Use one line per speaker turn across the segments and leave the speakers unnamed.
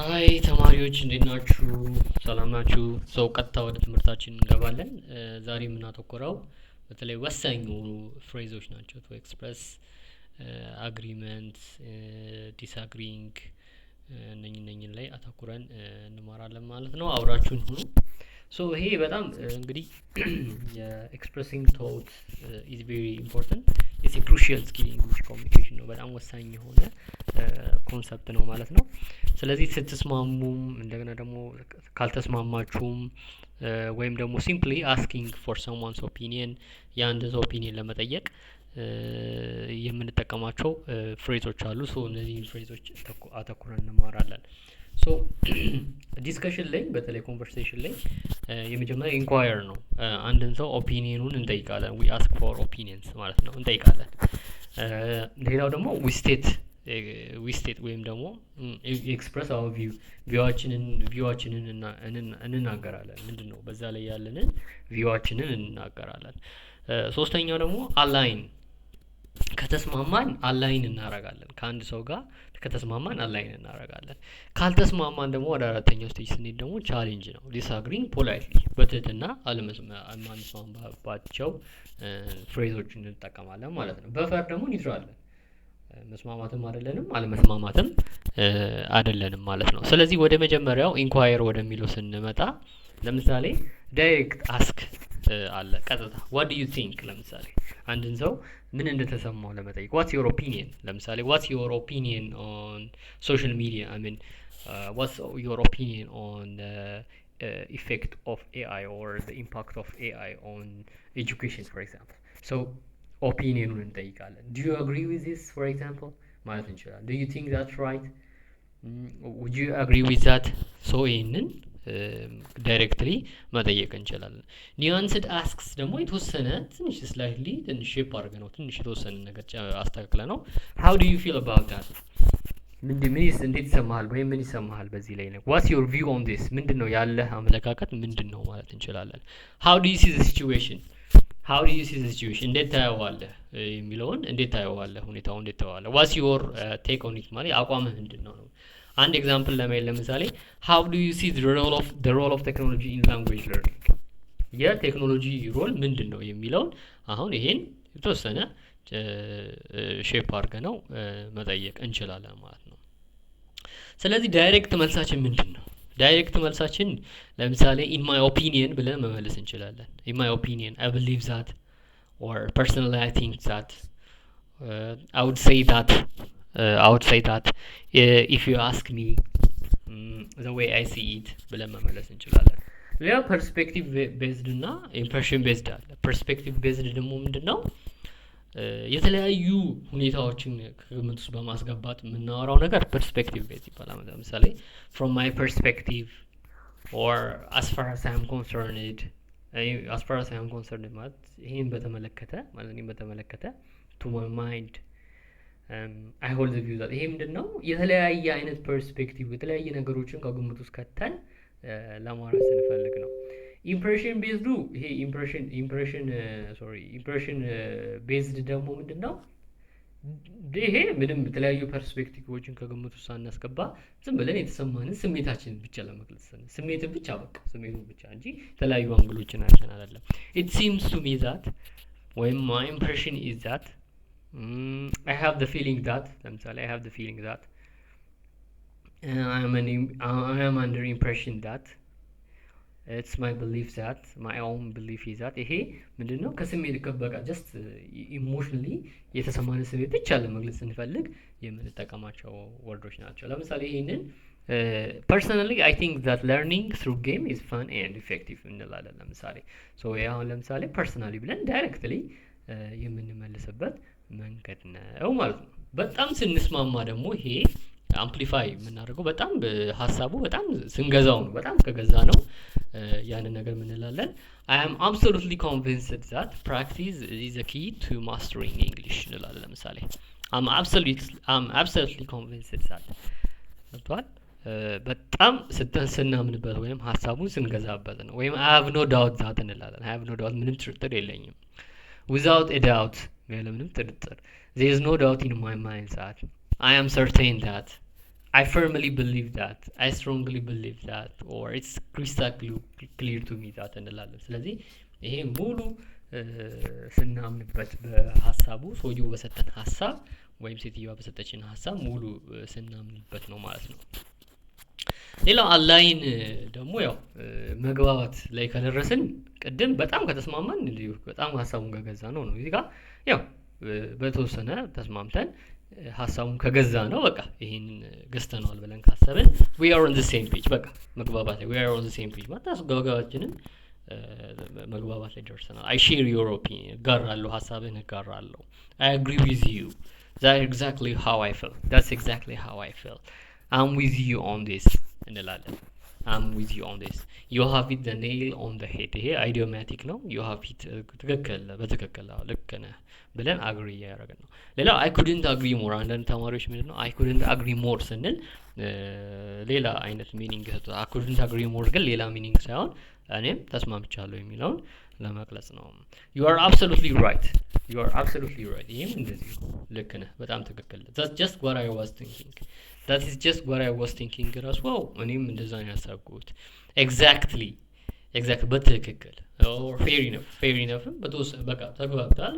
ሀይ ተማሪዎች እንዴት ናችሁ? ሰላም ናችሁ? ሰው ቀጥታ ወደ ትምህርታችን እንገባለን። ዛሬ የምናተኮረው በተለይ ወሳኝ የሆኑ ፍሬዞች ናቸው። ቱ ኤክስፕረስ አግሪመንት፣ ዲስአግሪንግ እነኝን ላይ አተኩረን እንማራለን ማለት ነው። አብራችሁን ሁኑ። ሶ ይሄ በጣም እንግዲህ የኤክስፕሬሲንግ ቶት ኢዝ ቬሪ ኢምፖርታንት ኢትስ ኤ ክሩሺያል ስኪል ኢን ኢንግሊሽ ኮሚኒኬሽን ነው። በጣም ወሳኝ የሆነ ኮንሰፕት ነው ማለት ነው። ስለዚህ ስትስማሙም እንደገና ደግሞ ካልተስማማችሁም ወይም ደግሞ ሲምፕሊ አስኪንግ ፎር ሰምዋንስ ኦፒኒየን የአንድ ሰው ኦፒኒየን ለመጠየቅ የምንጠቀማቸው ፍሬዞች አሉ። ሶ እነዚህን ፍሬዞች አተኩረን እንማራለን። ሶ ዲስከሽን ላይ በተለይ ኮንቨርሴሽን ላይ የመጀመሪያ ኢንኳየር ነው። አንድን ሰው ኦፒኒየኑን እንጠይቃለን። ዊ አስክ ፎር ኦፒኒየንስ ማለት ነው፣ እንጠይቃለን። ሌላው ደግሞ ዊስቴት ወይም ደግሞ ኤክስፕረስ አወር ቪዋችንን እንናገራለን። ምንድን ነው በዛ ላይ ያለንን ቪዋችንን እንናገራለን። ሶስተኛው ደግሞ አላይን፣ ከተስማማን አላይን እናረጋለን። ከአንድ ሰው ጋር ከተስማማን አላይን እናረጋለን። ካልተስማማን ደግሞ ወደ አራተኛው ስቴጅ ስንሄድ ደግሞ ቻሌንጅ ነው። ዲስአግሪንግ ፖላይትሊ፣ በትህትና አለመስማማባቸው ፍሬዞችን እንጠቀማለን ማለት ነው። በፈር ደግሞ ኒውትራል፣ መስማማትም አይደለንም አለመስማማትም አይደለንም ማለት ነው። ስለዚህ ወደ መጀመሪያው ኢንኳየር ወደሚለው ስንመጣ ለምሳሌ ዳይሬክት አስክ አለ፣ ቀጥታ ዋት ዱ ዩ ቲንክ። ለምሳሌ አንድን ሰው ምን እንደተሰማው ለመጠየቅ ዋትስ ዮር ኦፒኒየን። ለምሳሌ ዋትስ ዮር ኦፒኒየን ኦን ሶሻል ሚዲያ፣ አይ ሚን ዋትስ ዮር ኦፒኒየን ኦን ኢፌክት ኦፍ ኤአይ ኦር ዘ ኢምፓክት ኦፍ ኤአይ ኦን ኤጁኬሽን ፎር ኤግዛምፕል። ሶ ኦፒኒየኑን እንጠይቃለን። ዱ ዩ አግሪ ዊዝ ዚስ ፎር ኤግዛምፕል ማለት እንችላለን። ዱ ዩ ቲንክ ዛትስ ራይት፣ ውድ ዩ አግሪ ዊዝ ዛት። ሶ ይህንን ዳይሬክትሊ መጠየቅ እንችላለን። ኒዋንስድ አስክስ ደግሞ የተወሰነ ትንሽ ስላይትሊ ትንሽ ሼፕ አድርገ ነው ትንሽ የተወሰነ ነገር አስተካክለ ነው። ሃው ዱ ዩ ፊል አባውት ዳት፣ እንዴት ይሰማሃል ወይም ምን ይሰማሃል በዚህ ላይ ነው። ዋትስ ዮር ቪው ኦን ዲስ፣ ምንድን ነው ያለህ አመለካከት ምንድን ነው ማለት እንችላለን። ሃው ዱ ዩ ሲ ዘ ሲቹዌሽን፣ ሃው ዱ ዩ ሲ ዘ ሲቹዌሽን፣ እንዴት ታየዋለህ የሚለውን እንዴት ታየዋለህ፣ ሁኔታው እንዴት ታየዋለህ። ዋትስ ዮር ቴክ ኦን ኢት ማለት አቋምህ ምንድን ነው ነው። አንድ ኤግዛምፕል ለማየት ለምሳሌ ሃው ዱ ዩ ሲ ዘ ሮል ኦፍ ቴክኖሎጂ ኢን ላንጉዌጅ ለርኒንግ፣ የቴክኖሎጂ ሮል ምንድን ነው የሚለውን አሁን ይሄን የተወሰነ ሼፕ አድርገ ነው መጠየቅ እንችላለን ማለት ነው። ስለዚህ ዳይሬክት መልሳችን ምንድን ነው? ዳይሬክት መልሳችን ለምሳሌ ኢን ማይ ኦፒኒየን ብለን መመለስ እንችላለን። ኢን ማይ ኦፒኒየን አይ ብሊቭ ዛት ኦር ፐርሰናሊ አይ ቲንክ ዛት አይ ውድ ሴይ ዛት I would say that if you ask me the way I see it ብለን መመለስ እንችላለን። ሌላ ፐርስፔክቲቭ ቤዝድ እና ኢምፕሬሽን ቤዝድ አለ። ፐርስፔክቲቭ ቤዝድ ደግሞ ምንድን ነው? የተለያዩ ሁኔታዎችን ከግምት ውስጥ በማስገባት የምናወራው ነገር ፐርስፔክቲቭ ቤዝድ ይባላል። ለምሳሌ from my perspective or as far as I am concerned ማለት ይሄን በተመለከተ ማለት እኔን በተመለከተ to my mind I hold the view that ይሄ ምንድን ነው? የተለያየ አይነት ፐርስፔክቲቭ የተለያየ ነገሮችን ከግምት ውስጥ ከተን ለማውራት ስንፈልግ ነው። ኢምፕሬሽን ቤዝዱ ይሄ ኢምፕሬሽን ቤዝድ ደግሞ ምንድን ነው? ይሄ ምንም የተለያዩ ፐርስፔክቲቮችን ከግምት ውስጥ ሳናስገባ ዝም ብለን የተሰማንን ስሜታችንን ብቻ ለመግለጽ ስሜትን ብቻ በቃ ስሜቱን ብቻ እንጂ የተለያዩ አንግሎችን አይተን አይደለም። it seems to me that ወይም my impression is that I have the feeling that ለምሳሌ I have the feeling that I am under impression that it's my belief that my own belief is that ይሄ ምንድነው? ከስሜት በቃ just emotionally የተሰማን ስሜት ብቻ ለመግለጽ ስንፈልግ የምንጠቀማቸው ወርዶች ናቸው። ለምሳሌ ይሄንን personally I think that learning through game is fun and effective እንላለን። ለምሳሌ so አሁን ለምሳሌ personally ብለን directly የምንመልስበት መንገድ ነው ማለት ነው። በጣም ስንስማማ ደግሞ ይሄ አምፕሊፋይ የምናደርገው በጣም ሀሳቡ በጣም ስንገዛው ነው። በጣም ከገዛ ነው ያንን ነገር ምን እንላለን? I am absolutely convinced that practice is a key to mastering English እንላለን። ለምሳሌ I'm absolutely convinced that በጣም ስናምንበት ወይም ሀሳቡን ስንገዛበት ነው። ወይም I have no doubt that እንላለን። I have no doubt ምንም ጥርጥር የለኝም። without a doubt ያለምንም ጥርጥር there is no doubt in my mind that I am certain that I firmly believe that, I strongly believe that, or it's crystal clear to me that እንላለን። ስለዚህ ይሄ ሙሉ ስናምንበት በሀሳቡ ሰውየው በሰጠን ሀሳብ ወይም ሴትዮዋ በሰጠችን ሀሳብ ሙሉ ስናምንበት ነው ማለት ነው። ሌላው አላይን ደግሞ ያው መግባባት ላይ ከደረስን ቅድም በጣም ከተስማማን በጣም ሀሳቡን ከገዛ ነው እዚህ ጋር ያው በተወሰነ ተስማምተን ሀሳቡን ከገዛ ነው በቃ ይሄንን ገዝተናል ብለን ካሰብን we are on the same page በቃ መግባባት ላይ we are on the same page ማለት አስጋጋችንን መግባባት ላይ ደርሰናል። I share your opinion ጋራለሁ ሀሳብህን ጋራለሁ I agree with you that's exactly how I feel that's exactly how I feel I'm with you on this እንላለን I'm with you on this you have hit the nail on the head ይሄ idiomatic ነው you have hit ትክክል በትክክል ልክ ነህ ብለን አግሪ ያደረገን ነው። ሌላው I couldn't agree more አንዳንድ ተማሪዎች ምንድነው I couldn't agree more ስንል ሌላ አይነት ሚኒንግ ሰጥቷል። I couldn't agree more ግን ሌላ ሚኒንግ ሳይሆን እኔም ተስማምቻለሁ የሚለውን ለመግለጽ ነው። you are absolutely right you are absolutely right ይሄም እንደዚህ ልክ ነህ በጣም ትክክል that's just what I was thinking that is just what I was thinking ራሱ ዋው እኔም እንደዛ ነው ያሰብኩት exactly በትክክል or fair enough በተወሰነ በቃ ተግባብተናል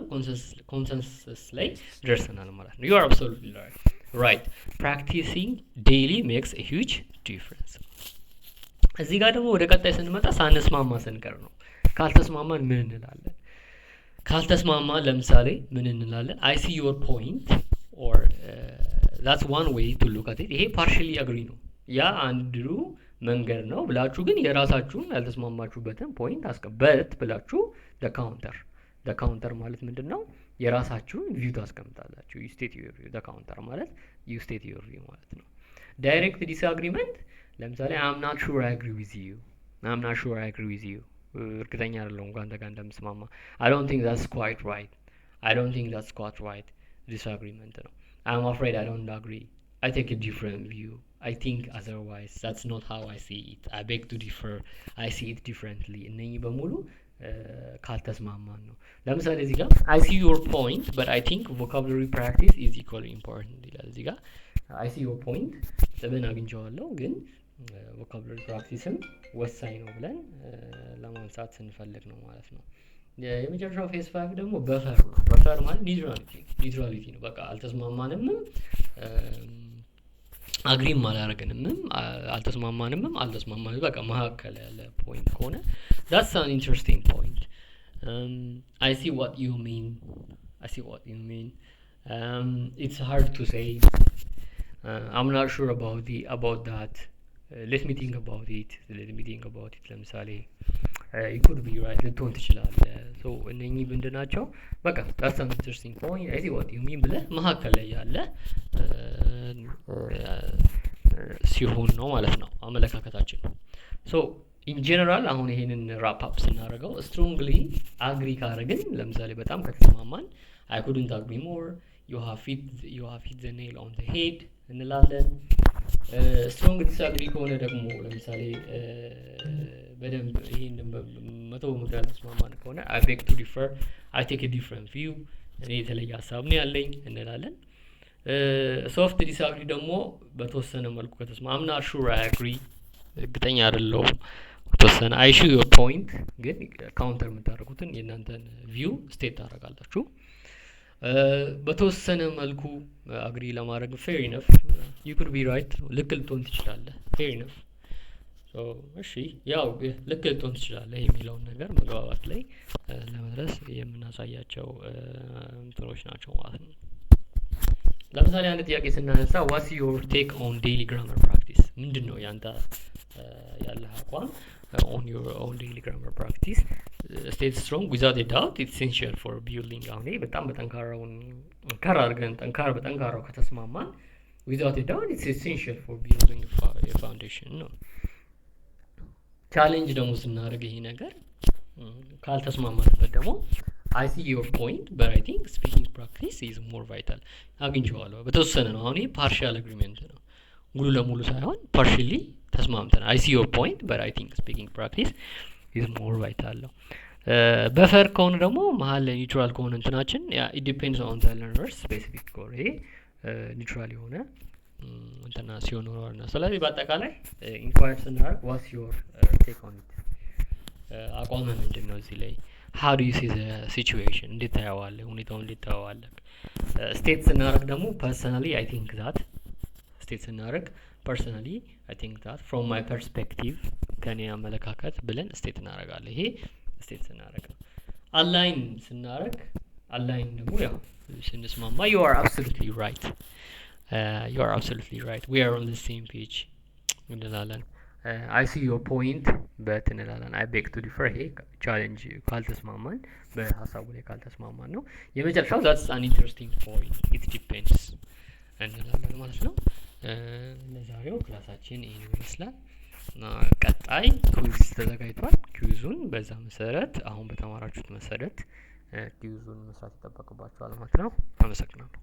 consensus ላይ ደርሰናል ማለት ነው። you are absolutely right practicing daily makes a huge difference እዚህ ጋር ደግሞ ወደ ቀጣይ ስንመጣ ሳንስማማ ስንቀር ነው። ካልተስማማን ምን እንላለን? ካልተስማማን ለምሳሌ ምን እንላለን? I see your point or that's one way to look at it ይሄ partially agree ነው ያ አንዱ መንገድ ነው ብላችሁ ግን የራሳችሁን ያልተስማማችሁበትን ፖይንት አስቀምጡበት ብላችሁ the counter ማለት ምንድነው? የራሳችሁን ቪው ታስቀምጣላችሁ you state your view the counter ማለት you state your view ማለት ነው። direct disagreement ለምሳሌ I'm not sure I agree with you እርግጠኛ አይደለሁም አንተ ጋር እንደምስማማ I don't think that's quite right disagreement ነው። I'm afraid I don't agree I take a different view I think otherwise that's not how I see it I beg to differ I see it differently እነኚህ በሙሉ ካልተስማማን ነው። ለምሳሌ እዚህ ጋር I see your point but I think vocabulary practice is equally important ይላል። እዚህ ጋር I see your point ጥበን አግኝቼዋለሁ ግን vocabulary practiceም ወሳኝ ነው ብለን ለማንሳት ስንፈልግ ነው ማለት ነው። የመጨረሻው ፌስ 5 ደግሞ በፈር ማለት ኒውትራሊቲ ነው። በቃ አልተስማማንም አግሪም አላደረግንም አልተስማማንም በቃ መሀከል ያለ ፖይንት ከሆነ that's an interesting point I see what you mean it's hard to say I'm not sure about that let me think about it ለምሳሌ you could be right ልትሆን ትችላለህ so እነኚህ ምንድናቸው በቃ that's an interesting point I see what you mean ብለህ መሀከል ላይ ያለ ሲሆን ነው ማለት ነው አመለካከታችን so in general አሁን ይሄንን wrap up ስናደርገው strongly agree ካደረግን ለምሳሌ በጣም ከተስማማን I couldn't agree more you have hit the nail on the head እንላለን። strong disagree ከሆነ ደግሞ ለምሳሌ በደንብ ይሄን መተው ምክንያት ተስማማን ከሆነ I beg to differ I take a different view እኔ የተለየ ሀሳብ ነው ያለኝ እንላለን። soft disagree ደግሞ በተወሰነ መልኩ ከተስማማን I'm not sure I agree እርግጠኛ አይደለሁም በተወሰነ I see your point ግን ካውንተር የምታደርጉትን የእናንተን ቪው ስቴት ታደርጋላችሁ። በተወሰነ መልኩ አግሪ ለማድረግ fair enough you could be right ልክ ልትሆን ትችላለህ fair enough so እሺ ያው ልክ ልትሆን ትችላለህ የሚለውን ነገር መግባባት ላይ ለመድረስ የምናሳያቸው እንትኖች ናቸው ማለት ነው። ለምሳሌ አንድ ጥያቄ ስናነሳ what's your take on daily grammar practice ምንድነው ያንተ ያለህ አቋም on your own daily grammar practice state strong without a doubt it's essential for building አሁን በጣም በጠንካራው ከተስማማን without a doubt it's essential for building a foundation ነው። ቻሌንጅ ደግሞ ስናደርግ ይሄ ነገር ካልተስማማንበት ደግሞ I see your point but I think speaking practice is more vital አግኝቼዋለሁ በተወሰነ ነው አሁን partial agreement ነው ሙሉ ለሙሉ ሳይሆን partially ተስማምተናል I see your point but I think speaking practice is more vital ነው። በፈር ከሆነ ደግሞ መሀል ላይ ኒውትራል ከሆነ እንትናችን it depends on the learner's specific goal ይሄ ኒውትራል የሆነ እንትና ሲሆን ነው። ስለዚህ በአጠቃላይ ኢንኳየር ስናደርግ ዋትስ ዮር ቴክ ኦን ኢት አቋም ምንድን ነው እዚህ ላይ how do you see the situation እንዴት ታየዋለህ ሁኔታውን እንዴት ታየዋለህ ስቴት ስናደርግ ደግሞ personally I think that ስቴት ስናደርግ personally I think that from my perspective ከኔ አመለካከት ብለን ስቴት እናደርጋለን ይሄ ስቴት ስናደርግ ነው አላይን ስናደርግ አላይን ደግሞ ያው ስንስማማ you are absolutely right we are on the same page እንላለን I see your point but እንላለን I beg to differ ይሄ ቻሌንጅ ካልተስማማን በሀሳቡ ላይ ካልተስማማን ነው የመጨረሻው that's an interesting point it depends እንላለን ማለት ነው ለዛሬው ክላሳችን ይሄን ይመስላል ቀጣይ ኩዊዝ ተዘጋጅቷል ኩዊዙን በዛ መሰረት አሁን በተማራችሁት መሰረት ኩዊዙን መስራት ይጠበቅባችኋል ማለት ነው አመሰግናለሁ